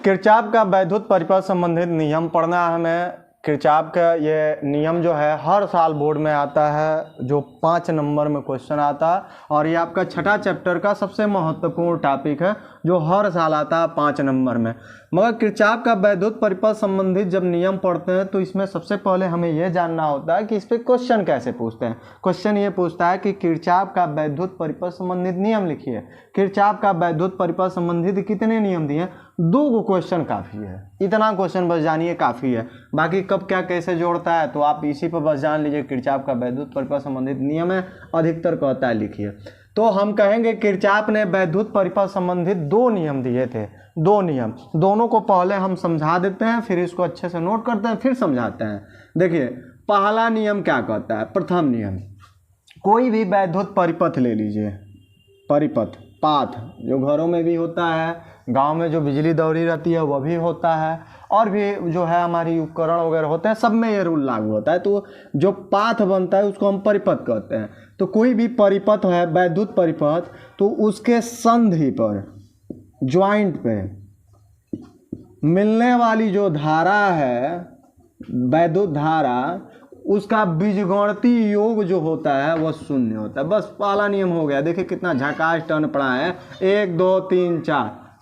Kirchhoff का वैद्युत परिपथ संबंधित नियम पढ़ना है हमें। किरचॉफ का ये नियम जो है हर साल बोर्ड में आता है, जो 5 नंबर में क्वेश्चन आता है, और ये आपका छठा चैप्टर का सबसे महत्वपूर्ण टॉपिक है जो हर साल आता है 5 नंबर में। मगर किरचॉफ का वैद्युत परिपथ संबंधित जब नियम पढ़ते हैं तो इसमें सबसे पहले हमें यह जानना होता है कि इस पर क्वेश्चन कैसे पूछते हैं। क्वेश्चन ये पूछता है कि किरचॉफ का वैद्युत परिपथ संबंधित नियम लिखिए। किरचॉफ का वैद्युत परिपथ संबंधित कितने नियम दिए? 2 क्वेश्चन काफ़ी है, इतना क्वेश्चन बस जानिए काफ़ी है। बाकी कब क्या कैसे जोड़ता है तो आप इसी पर बस जान लीजिए। किरचॉफ का वैद्युत परिपथ संबंधित नियम है, अधिकतर कहता है लिखिए। तो हम कहेंगे किरचॉफ ने वैद्युत परिपथ संबंधित 2 नियम दिए थे। 2 नियम, दोनों को पहले हम समझा देते हैं, फिर इसको अच्छे से नोट करते हैं, फिर समझाते हैं। देखिए पहला नियम क्या कहता है। प्रथम नियम, कोई भी वैद्युत परिपथ ले लीजिए, परिपथ पाथ जो घरों में भी होता है, गांव में जो बिजली दौड़ी रहती है वह भी होता है, और भी जो है हमारी उपकरण वगैरह होते हैं, सब में ये रूल लागू होता है। तो जो पाथ बनता है उसको हम परिपथ कहते हैं। तो कोई भी परिपथ है वैद्युत परिपथ, तो उसके संधि पर, ज्वाइंट पे मिलने वाली जो धारा है, वैद्युत धारा, उसका बीजगणितीय योग जो होता है वह 0 होता है। बस पहला नियम हो गया। देखिए कितना झकास टर्न पड़ा है, 1 2 3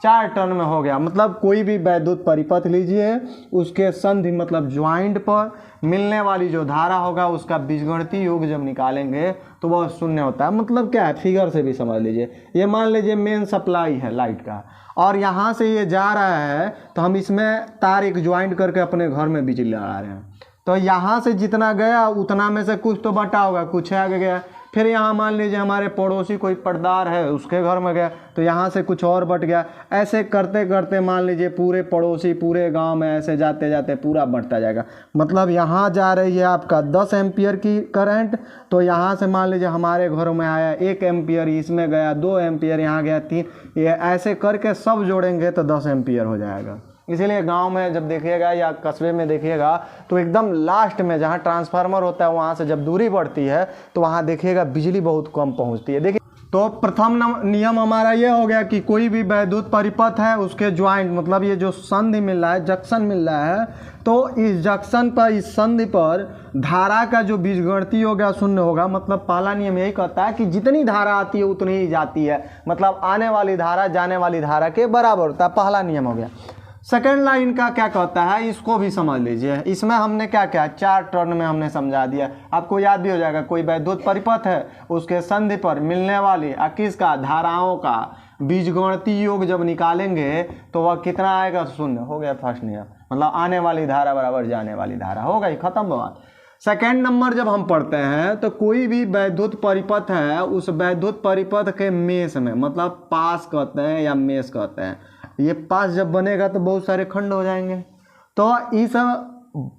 4 टर्न में हो गया। मतलब कोई भी वैद्युत परिपथ लीजिए, उसके संधि मतलब ज्वाइंट पर मिलने वाली जो धारा होगा उसका बीजगणितीय योग जब निकालेंगे तो वह 0 होता है। मतलब क्या है, फिगर से भी समझ लीजिए। ये मान लीजिए मेन सप्लाई है लाइट का, और यहाँ से ये जा रहा है, तो हम इसमें तार एक ज्वाइंट करके अपने घर में बिजली लगा रहे हैं। तो यहाँ से जितना गया उतना में से कुछ तो बटा होगा, कुछ आगे गया। फिर यहाँ मान लीजिए हमारे पड़ोसी कोई पटदार है, उसके घर में गया तो यहाँ से कुछ और बट गया। ऐसे करते करते मान लीजिए पूरे पड़ोसी, पूरे गांव में ऐसे जाते जाते पूरा बढ़ता जाएगा। मतलब यहाँ जा रही है आपका 10 एम्पियर की करंट, तो यहाँ से मान लीजिए हमारे घरों में आया 1 एम्पियर, इसमें गया 2 एम्पियर, यहाँ गया 3, ये ऐसे करके सब जोड़ेंगे तो 10 एम्पियर हो जाएगा। इसीलिए गांव में जब देखिएगा या कस्बे में देखिएगा तो एकदम लास्ट में जहां ट्रांसफार्मर होता है वहां से जब दूरी बढ़ती है तो वहां देखिएगा बिजली बहुत कम पहुंचती है। देखिए तो प्रथम नियम हमारा ये हो गया कि कोई भी वैद्युत परिपथ है उसके ज्वाइंट मतलब ये जो संधि मिल रहा है, जंक्शन मिल रहा है, तो इस जंक्शन पर, इस संधि पर धारा का जो बीजगणितीय होगा 0 होगा। मतलब पहला नियम यही कहता है कि जितनी धारा आती है उतनी ही जाती है, मतलब आने वाली धारा जाने वाली धारा के बराबर होता है। पहला नियम हो गया। सेकेंड लाइन का क्या कहता है इसको भी समझ लीजिए। इसमें हमने क्या क्या 4 टर्न में हमने समझा दिया, आपको याद भी हो जाएगा। कोई वैद्युत परिपथ है, उसके संधि पर मिलने वाली किसका, धाराओं का बीजगणितीय योग जब निकालेंगे तो वह कितना आएगा, 0 हो गया फर्स्ट नियम। मतलब आने वाली धारा बराबर जाने वाली धारा, हो गई खत्म बात। सेकेंड नंबर जब हम पढ़ते हैं तो कोई भी वैद्युत परिपथ है, उस वैद्युत परिपथ के मेष में, मतलब पास कहते हैं या मेष कहते हैं, ये पास जब बनेगा तो बहुत सारे खंड हो जाएंगे। तो इस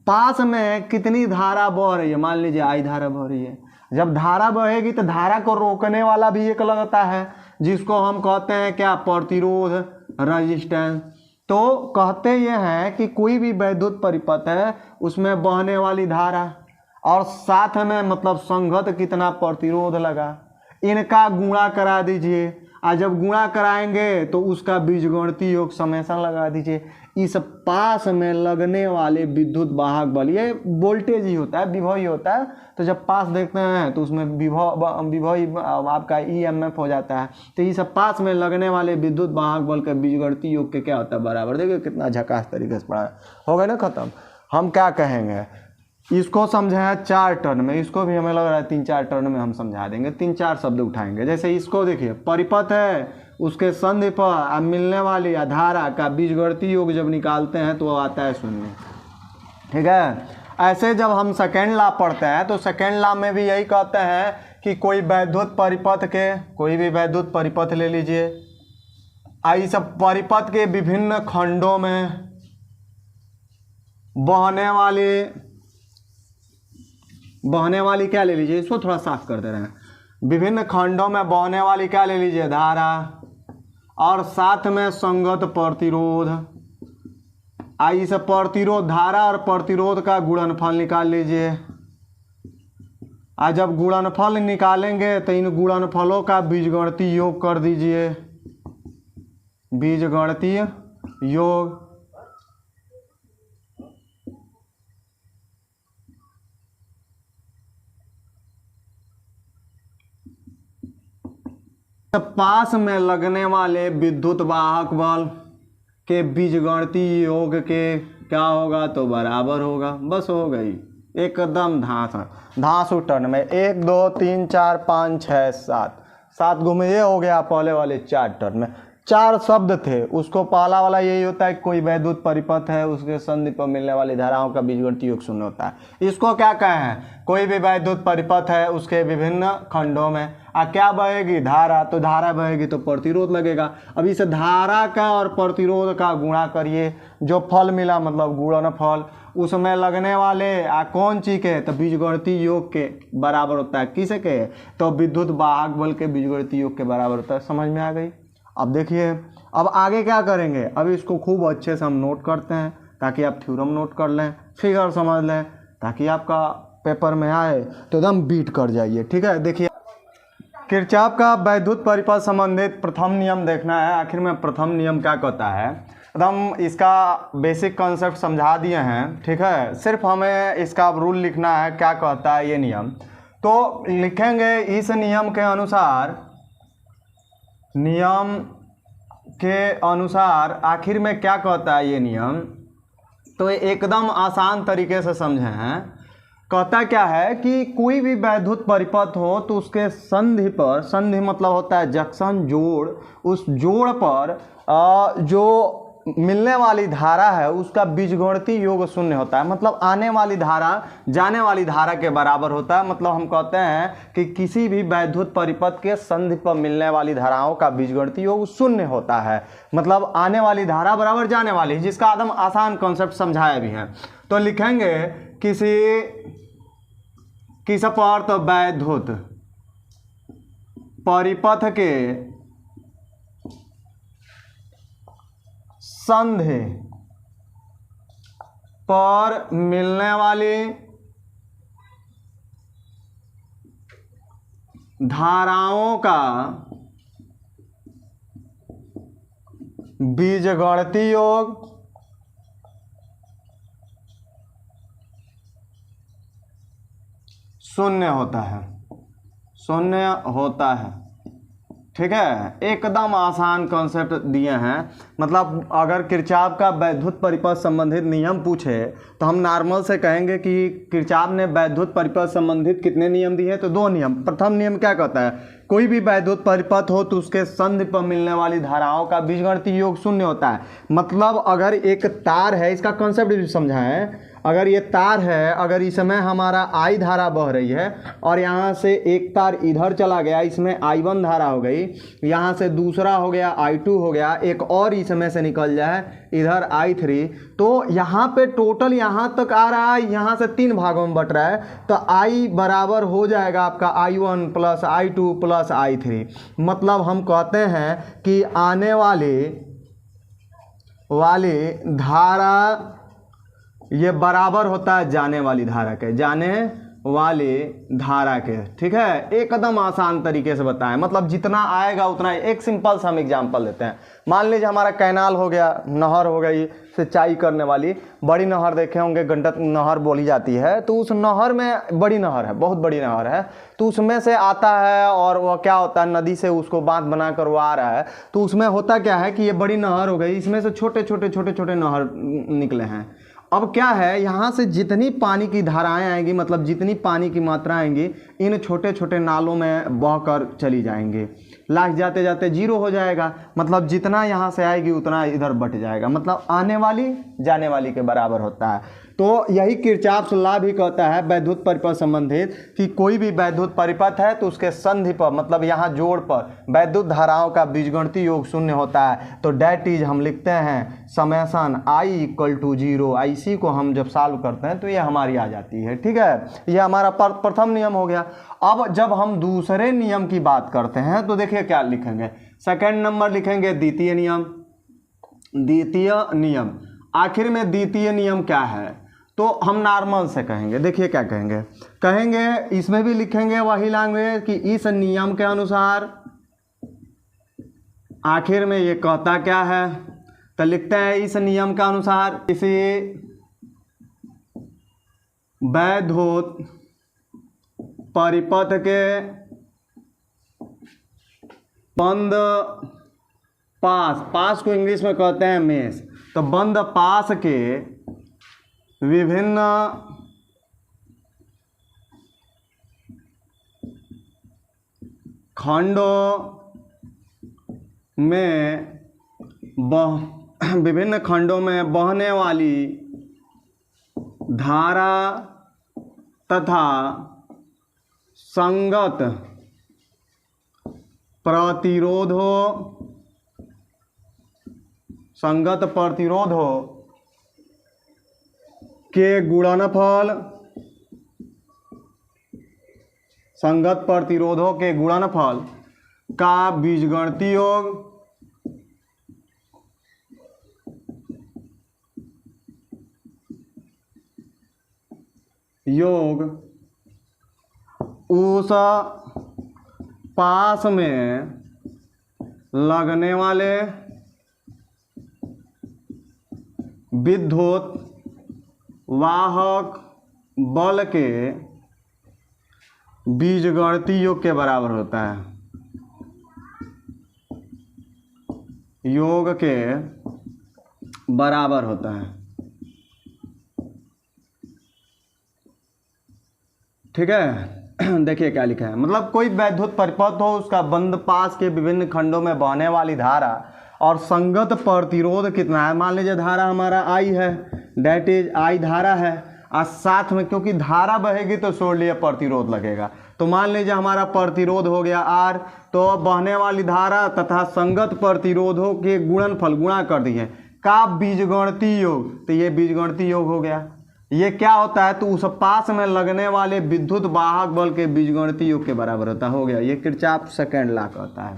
पास में कितनी धारा बह रही है, मान लीजिए आई धारा बह रही है। जब धारा बहेगी तो धारा को रोकने वाला भी एक लगता है, जिसको हम कहते हैं क्या, प्रतिरोध, रेजिस्टेंस। तो कहते ये हैं कि कोई भी वैद्युत परिपथ है उसमें बहने वाली धारा और साथ में मतलब संगत कितना प्रतिरोध लगा, इनका गुणा करा दीजिए। और जब गुणा कराएंगे तो उसका बीजगणितीय योग समेशन लगा दीजिए। इस पास में लगने वाले विद्युत वाहक बल, ये वोल्टेज ही होता है, विभव ही होता है। तो जब पास देखते हैं तो उसमें विभव आपका ईएमएफ हो जाता है। तो इस पास में लगने वाले विद्युत वाहक बल का बीजगणितीय योग के क्या होता है, बराबर। देखिए कितना झकास तरीके से पढ़ा, हो गया ना खत्म। हम क्या कहेंगे, इसको समझे हैं 4 टर्न में, इसको भी हमें लग रहा है 3-4 टर्न में हम समझा देंगे। 3-4 शब्द उठाएंगे। जैसे इसको देखिए, परिपथ है, उसके संधि पर मिलने वाली धारा का बीजगणितीय योग जब निकालते हैं तो आता है 0। ठीक है। ऐसे जब हम सेकेंड लॉ पढ़ते हैं तो सेकेंड लॉ में भी यही कहते हैं कि कोई वैद्युत परिपथ के, कोई भी वैद्युत परिपथ ले लीजिए, इस परिपथ के विभिन्न खंडों में बहने वाली क्या ले लीजिए, इसको थोड़ा साफ कर दे रहे हैं। विभिन्न खंडों में बहने वाली क्या ले लीजिए, धारा, और साथ में संगत प्रतिरोध। इस प्रतिरोध, धारा और प्रतिरोध का गुणनफल निकाल लीजिए। जब गुणनफल निकालेंगे तो इन गुणनफलों का बीजगणितीय योग कर दीजिए। बीजगणितीय योग तो पास में लगने वाले विद्युत वाहक बल के बीजगणितीय योग के क्या होगा, तो बराबर होगा। बस हो गई, एकदम धांस टर्न में 1 2 3 4 5 6 7 घूमे, ये हो गया पहले वाले 4 टर्न में। 4 शब्द थे, उसको पहला वाला यही होता है, कोई वैद्युत परिपथ है उसके संधि पर मिलने वाली धाराओं का बीजगणितीय योग शून्य होता है। इसको क्या कहें, कोई भी वैद्युत परिपथ है उसके विभिन्न खंडों में क्या बहेगी, धारा, तो धारा बहेगी तो प्रतिरोध लगेगा। अब इस धारा का और प्रतिरोध का गुणा करिए, जो फल मिला मतलब गुणनफल, उसमें लगने वाले कौन चीज के, तो बीजगणितीय योग के बराबर होता है। किसे के, तो विद्युत वाहक बल के बीजगणितीय योग के बराबर होता है। समझ में आ गई। अब देखिए, अब आगे क्या करेंगे, अब इसको खूब अच्छे से हम नोट करते हैं ताकि आप थ्योरम नोट कर लें, फिगर समझ लें, ताकि आपका पेपर में आए तो एकदम बीट कर जाइए। ठीक है, देखिए किरचॉफ का वैद्युत परिपथ संबंधित प्रथम नियम देखना है। आखिर में प्रथम नियम क्या कहता है, एकदम इसका बेसिक कॉन्सेप्ट समझा दिए हैं। ठीक है, सिर्फ हमें इसका रूल लिखना है, क्या कहता है ये नियम। तो लिखेंगे इस नियम के अनुसार आखिर में क्या कहता है ये नियम, तो एकदम आसान तरीके से समझे हैं। कहता क्या है कि कोई भी वैद्युत परिपथ हो तो उसके संधि पर, संधि मतलब होता है जंक्शन, जोड़, उस जोड़ पर जो मिलने वाली धारा है उसका बीजगणितीय योग शून्य होता है। मतलब आने वाली धारा जाने वाली धारा के बराबर होता है। मतलब हम कहते हैं कि किसी भी वैद्युत परिपथ के संधि पर मिलने वाली धाराओं का बीजगणितीय योग शून्य होता है। मतलब आने वाली धारा बराबर जाने वाली, जिसका एकदम आसान कॉन्सेप्ट समझाया भी है। तो लिखेंगे किस पर, तो वैद्युत परिपथ के संधि पर मिलने वाली धाराओं का बीजगणितीय योग शून्य होता है, शून्य होता है। ठीक है, एकदम आसान कॉन्सेप्ट दिए हैं। मतलब अगर किरचॉफ का वैद्युत परिपथ संबंधित नियम पूछे तो हम नॉर्मल से कहेंगे कि किरचॉफ ने वैद्युत परिपथ संबंधित कितने नियम दिए हैं, तो 2 नियम। प्रथम नियम क्या कहता है, कोई भी वैद्युत परिपथ हो तो उसके संधि पर मिलने वाली धाराओं का बीजगणितीय योग शून्य होता है। मतलब अगर एक तार है, इसका कॉन्सेप्ट भी समझाएं, अगर ये तार है, अगर इसमें हमारा I धारा बह रही है और यहाँ से एक तार इधर चला गया, इसमें I1 धारा हो गई, यहाँ से दूसरा हो गया I2 हो गया, एक और इसमें से निकल जाए इधर I3, तो यहाँ पे टोटल यहाँ तक आ रहा है, यहाँ से 3 भागों में बट रहा है, तो I बराबर हो जाएगा आपका I1 plus I2 plus I3। मतलब हम कहते हैं कि आने वाली धारा ये बराबर होता है जाने वाली धारा के, जाने वाली धारा के। ठीक है, एकदम आसान तरीके से बताएं, मतलब जितना आएगा उतना। एक सिंपल सा हम एग्जांपल लेते हैं। मान लीजिए हमारा कैनाल हो गया, नहर हो गई सिंचाई करने वाली, बड़ी नहर देखे होंगे, गंडक नहर बोली जाती है। तो उस नहर में बड़ी नहर है, बहुत बड़ी नहर है, तो उसमें से आता है और वह क्या होता है, नदी से उसको बांध बनाकर वो आ रहा है। तो उसमें होता क्या है कि ये बड़ी नहर हो गई, इसमें से छोटे छोटे नहर निकले हैं। अब क्या है, यहाँ से जितनी पानी की धाराएं आएंगी, मतलब जितनी पानी की मात्रा आएंगी, इन छोटे छोटे नालों में बहकर चली जाएंगी। लास्ट जाते जाते 0 हो जाएगा। मतलब जितना यहाँ से आएगी उतना इधर बट जाएगा। मतलब आने वाली जाने वाली के बराबर होता है। तो यही किरचॉफ लॉ भी कहता है वैद्युत परिपथ संबंधित, कि कोई भी वैद्युत परिपथ है तो उसके संधि पर, मतलब यहाँ जोड़ पर वैद्युत धाराओं का बीजगणितीय योग शून्य होता है। तो डेट इज हम लिखते हैं समेशन I = 0। IC को हम जब सॉल्व करते हैं तो ये हमारी आ जाती है। ठीक है, ये हमारा प्रथम नियम हो गया। अब जब हम दूसरे नियम की बात करते हैं तो देखिए क्या लिखेंगे, सेकंड नंबर लिखेंगे द्वितीय नियम। द्वितीय नियम, आखिर में द्वितीय नियम क्या है, तो हम नॉर्मल से कहेंगे। देखिए क्या कहेंगे, इसमें भी लिखेंगे वही लैंग्वेज कि इस नियम के अनुसार, आखिर में ये कहता क्या है, तो लिखते हैं इस नियम के अनुसार किसी वैद्युत परिपथ के बंद पास, पास को इंग्लिश में कहते हैं मेस, तो बंद पास के विभिन्न खंडों में विभिन्न खंडों में बहने वाली धारा तथा संगत प्रतिरोधों के गुणनफल, संगत प्रतिरोधों के गुणनफल का बीजगणितीय योग उस पास में लगने वाले विद्युत वाहक बल के बीजगणितीय योग के बराबर होता है। योग के बराबर होता है। ठीक है, देखिए क्या लिखा है, मतलब कोई वैद्युत परिपथ हो, उसका बंद पास के विभिन्न खंडों में बहने वाली धारा और संगत प्रतिरोध कितना है। मान लीजिए धारा हमारा आई है, डेट इज आई धारा है, और साथ में क्योंकि धारा बहेगी तो छोड़ लिए प्रतिरोध लगेगा, तो मान लीजिए हमारा प्रतिरोध हो गया आर, तो बहने वाली धारा तथा संगत प्रतिरोधों के गुणनफल गुणा कर दिए का बीजगणितीय योग, तो ये बीजगणितीय योग हो गया। ये क्या होता है, तो उस पास में लगने वाले विद्युत वाहक बल के बीजगणितीय योग के बराबर होता हो गया। ये किरचॉफ सेकंड लॉ कहता है।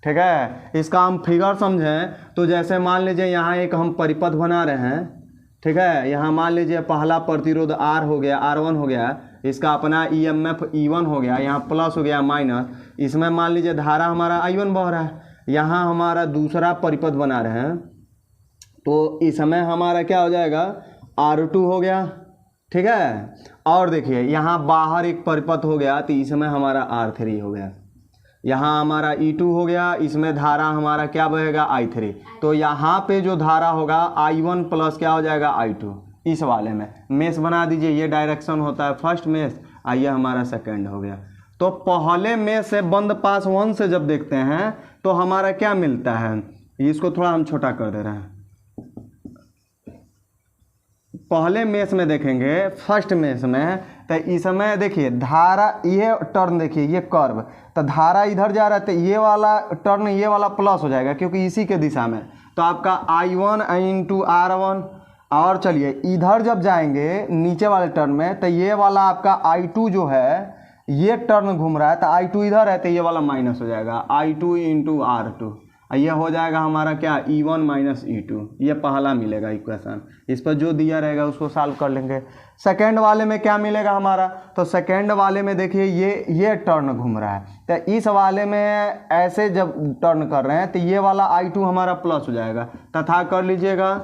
ठीक है, इसका हम फिगर समझें तो जैसे मान लीजिए यहाँ एक हम परिपथ बना रहे हैं। ठीक है, यहाँ मान लीजिए पहला प्रतिरोध आर हो गया, R1 हो गया, इसका अपना EMF E1 हो गया, यहाँ प्लस हो गया माइनस, इसमें मान लीजिए धारा हमारा I1 बह रहा है। यहाँ हमारा दूसरा परिपथ बना रहे हैं तो इसमें हमारा क्या हो जाएगा, R2 हो गया। ठीक है, और देखिए यहाँ बाहर एक परिपथ हो गया तो इसमें हमारा R3 हो गया। यहाँ हमारा E2 हो गया, इसमें धारा हमारा क्या बहेगा, I3। तो यहाँ पे जो धारा होगा I1 प्लस क्या हो जाएगा, I2। इस वाले में मेष बना दीजिए, ये डायरेक्शन होता है फर्स्ट मेष, आइए हमारा सेकंड हो गया। तो पहले मेष से बंद पास 1 से जब देखते हैं तो हमारा क्या मिलता है, इसको थोड़ा हम छोटा कर दे रहे हैं। पहले मेष में देखेंगे, फर्स्ट मेष में, तो इसमें देखिए धारा, ये टर्न देखिए, ये कर्व, तो धारा इधर जा रहा है तो ये वाला टर्न, ये वाला प्लस हो जाएगा क्योंकि इसी के दिशा में, तो आपका I1 इंटू R1। और चलिए इधर जब जाएंगे नीचे वाले टर्न में तो ये वाला आपका I2 जो है, ये टर्न घूम रहा है तो I2 इधर है तो ये वाला माइनस हो जाएगा, I2 इंटू R2, ये हो जाएगा हमारा क्या, E1 माइनस E2। ये पहला मिलेगा इक्वेशन, इस पर जो दिया रहेगा उसको सॉल्व कर लेंगे। सेकेंड वाले में क्या मिलेगा हमारा, तो सेकेंड वाले में देखिए ये टर्न घूम रहा है, तो इस वाले में ऐसे जब टर्न कर रहे हैं तो ये वाला I2 हमारा प्लस हो जाएगा, तथा कर लीजिएगा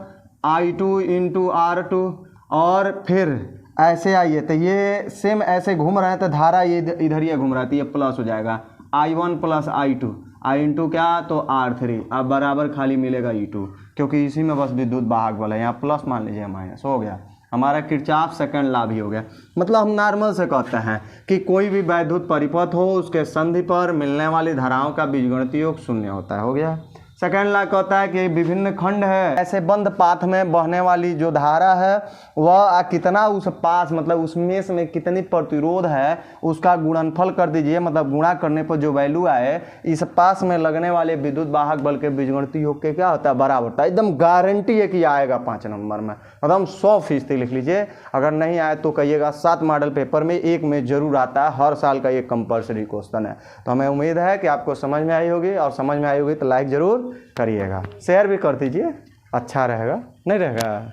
I2 इंटू R2, और फिर ऐसे आइए तो ये सेम ऐसे घूम रहे हैं तो धारा ये इधर ही घूम रहा है तो ये प्लस हो जाएगा, I1 plus I2, I into क्या, तो R3, अब बराबर खाली मिलेगा E2, क्योंकि इसी में बस विद्युत वाहक बल है, यहाँ प्लस मान लीजिए माइनस हो गया। हमारा किरचॉफ सेकंड लॉ भी हो गया। मतलब हम नॉर्मल से कहते हैं कि कोई भी वैद्युत परिपथ हो, उसके संधि पर मिलने वाली धाराओं का बीजगणितीय योग शून्य होता है, हो गया। सेकेंड लॉ कहता है कि विभिन्न खंड है, ऐसे बंद पाथ में बहने वाली जो धारा है वह कितना उस पास, मतलब उस मेष में कितनी प्रतिरोध है उसका गुणनफल कर दीजिए, मतलब गुणा करने पर जो वैल्यू आए, इस पास में लगने वाले विद्युत वाहक बल के बीजगणितीय योग के क्या होता है, बराबर होता है। एकदम गारंटी है कि आएगा 5 नंबर में, एकदम 100% लिख लीजिए। अगर नहीं आए तो कहिएगा 7 मॉडल पेपर में एक में जरूर आता है, हर साल का ये कंपल्सरी क्वेश्चन है। तो हमें उम्मीद है कि आपको समझ में आई होगी, और समझ में आई होगी तो लाइक जरूर करिएगा, शेयर भी कर दीजिए, अच्छा रहेगा, नहीं रहेगा।